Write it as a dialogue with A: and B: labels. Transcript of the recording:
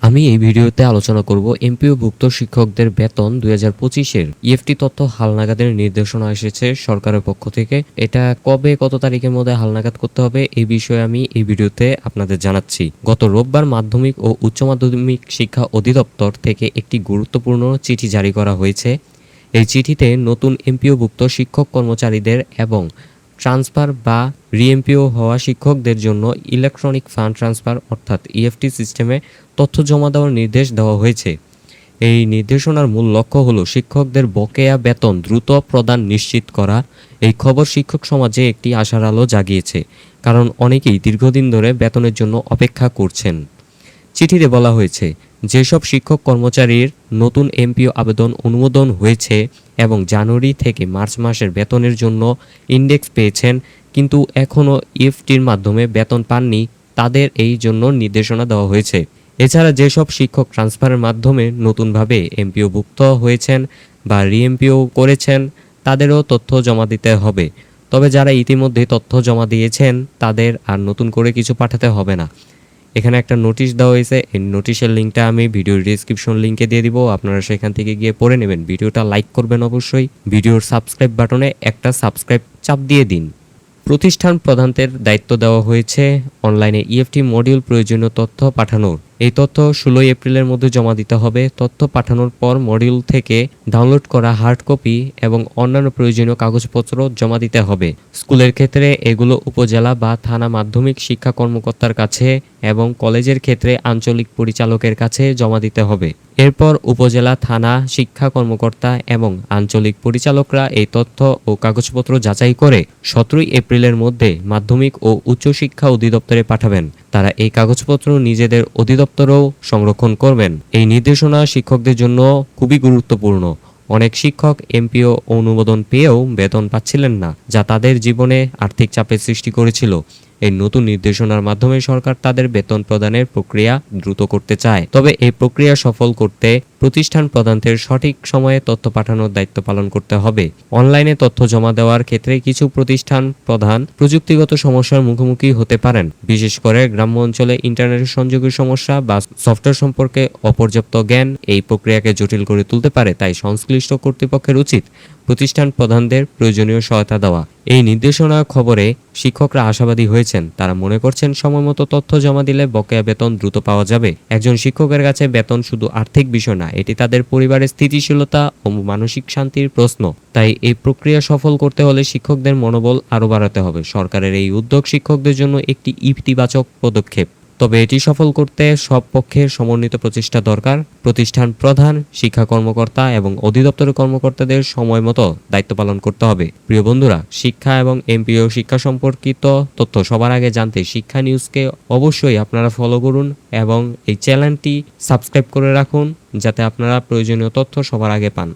A: আমি এই ভিডিওতে আলোচনা করব এমপিওভুক্ত শিক্ষকদের বেতন 2025-এর ইএফটি তথ্য হালনাগাদের নির্দেশনা এসেছে সরকারের পক্ষ থেকে। এটা কবে কত তারিখের মধ্যে হালনাগাদ করতে হবে এই বিষয়ে আমি এই ভিডিওতে আপনাদের জানাচ্ছি। গত রোববার মাধ্যমিক ও উচ্চ মাধ্যমিক শিক্ষা অধিদপ্তর থেকে একটি গুরুত্বপূর্ণ চিঠি জারি করা হয়েছে। এই চিঠিতে নতুন এমপিওভুক্ত শিক্ষক কর্মচারীদের এবং ট্রান্সফার বা রিএমপিও হওয়া শিক্ষকদের জন্য ইলেকট্রনিক ফান্ড ট্রান্সফার অর্থাৎ ইএফটি সিস্টেমে তথ্য জমা দেওয়ার নির্দেশ দেওয়া হয়েছে। এই নির্দেশনার মূল লক্ষ্য হলো শিক্ষকদের বকেয়া বেতন দ্রুত প্রদান নিশ্চিত করা। এই খবর শিক্ষক সমাজে একটি আশার আলো জাগিয়েছে, কারণ অনেকেই দীর্ঘদিন ধরে বেতনের জন্য অপেক্ষা করছেন। চিঠিতে বলা হয়েছে, যেসব শিক্ষক কর্মচারীর নতুন এমপিও আবেদন অনুমোদন হয়েছে এবং জানুয়ারি থেকে মার্চ মাসের বেতনের জন্য ইন্ডেক্স পেয়েছেন কিন্তু এখনও ইএফটির মাধ্যমে বেতন পাননি, তাদের এই জন্য নির্দেশনা দেওয়া হয়েছে। এছাড়া যেসব শিক্ষক ট্রান্সফারের মাধ্যমে নতুনভাবে এমপিওভুক্ত হয়েছেন বা রিএমপিও করেছেন তাদেরও তথ্য জমা দিতে হবে। তবে যারা ইতিমধ্যে তথ্য জমা দিয়েছেন তাদের আর নতুন করে কিছু পাঠাতে হবে না। এখানে একটা নোটিশ দেওয়া হয়েছে, এই নোটিশের লিঙ্কটা আমি ভিডিওর ডিসক্রিপশন লিঙ্কে দিয়ে দিব, আপনারা সেখান থেকে গিয়ে পড়ে নেবেন। ভিডিওটা লাইক করবেন অবশ্যই, ভিডিওর সাবস্ক্রাইব বাটনে একটা সাবস্ক্রাইব চাপ দিয়ে দিন। প্রতিষ্ঠান প্রধানদের দায়িত্ব দেওয়া হয়েছে অনলাইনে ইএফটি মডিউল প্রয়োজনীয় তথ্য পাঠানোর। এই তথ্য 16 এপ্রিলের মধ্যে জমা দিতে হবে। তথ্য পাঠানোর পর মডিউল থেকে ডাউনলোড করা হার্ড কপি এবং অন্যান্য প্রয়োজনীয় কাগজপত্র জমা দিতে হবে। স্কুলের ক্ষেত্রে এগুলো উপজেলা বা থানা মাধ্যমিক শিক্ষা কর্মকর্তার কাছে এবং কলেজের ক্ষেত্রে আঞ্চলিক পরিচালকের কাছে জমা দিতে হবে। এরপর উপজেলা, থানা শিক্ষা কর্মকর্তা এবং আঞ্চলিক পরিচালকরা এই তথ্য ও কাগজপত্র যাচাই করে 17 এপ্রিলের মধ্যে মাধ্যমিক ও উচ্চশিক্ষা অধিদপ্তরে পাঠাবেন। তারা এই কাগজপত্র নিজেদের অধিদপ্তরেও সংরক্ষণ করবেন। এই নির্দেশনা শিক্ষকদের জন্য খুবই গুরুত্বপূর্ণ। অনেক শিক্ষক এমপিও অনুমোদন পেয়েও বেতন পাচ্ছিলেন না, যা তাদের জীবনে আর্থিক চাপের সৃষ্টি করেছিল। এই নতুন নির্দেশনার মাধ্যমে সরকার তাদের বেতন প্রদানের প্রক্রিয়া দ্রুত করতে চায়। তবে এই প্রক্রিয়া সফল করতে প্রতিষ্ঠান প্রধানদের সঠিক সময়ে তথ্য পাঠানোর দায়িত্ব পালন করতে হবে। অনলাইনে তথ্য জমা দেওয়ার ক্ষেত্রে কিছু প্রতিষ্ঠান প্রধান প্রযুক্তিগত সমস্যার মুখোমুখি হতে পারেন। বিশেষ করে গ্রাম্য অঞ্চলে ইন্টারনেট সংযোগের সমস্যা বা সফটওয়্যার সম্পর্কে অপর্যাপ্ত জ্ঞান এই প্রক্রিয়াকে জটিল করে তুলতে পারে। তাই সংশ্লিষ্ট কর্তৃপক্ষের উচিত প্রতিষ্ঠান প্রধানদের প্রয়োজনীয় সহায়তা দেওয়া। এই নির্দেশনা খবরে শিক্ষকরা আশাবাদী হয়েছেন। তারা মনে করছেন সময়মতো তথ্য জমা দিলে বকেয়া বেতন দ্রুত পাওয়া যাবে। একজন শিক্ষকের কাছে বেতন শুধু আর্থিক বিষয় না, এটি তাদের পরিবারের স্থিতিশীলতা ও মানসিক শান্তির প্রশ্ন। তাই এই প্রক্রিয়া সফল করতে হলে শিক্ষকদের মনোবল আরও বাড়াতে হবে। সরকারের এই উদ্যোগ শিক্ষকদের জন্য একটি ইতিবাচক পদক্ষেপ। তবে এটি সফল করতে সব পক্ষের সমন্বিত প্রচেষ্টা দরকার। প্রতিষ্ঠান প্রধান, শিক্ষা কর্মকর্তা এবং অধিদপ্তরের কর্মকর্তাদের সময় মতো দায়িত্ব পালন করতে হবে। প্রিয় বন্ধুরা, শিক্ষা এবং এমপিও শিক্ষা সম্পর্কিত তথ্য সবার আগে জানতে শিক্ষা নিউজকে অবশ্যই আপনারা ফলো করুন এবং এই চ্যানেলটি সাবস্ক্রাইব করে রাখুন, যাতে আপনারা প্রয়োজনীয় তথ্য সবার আগে পান।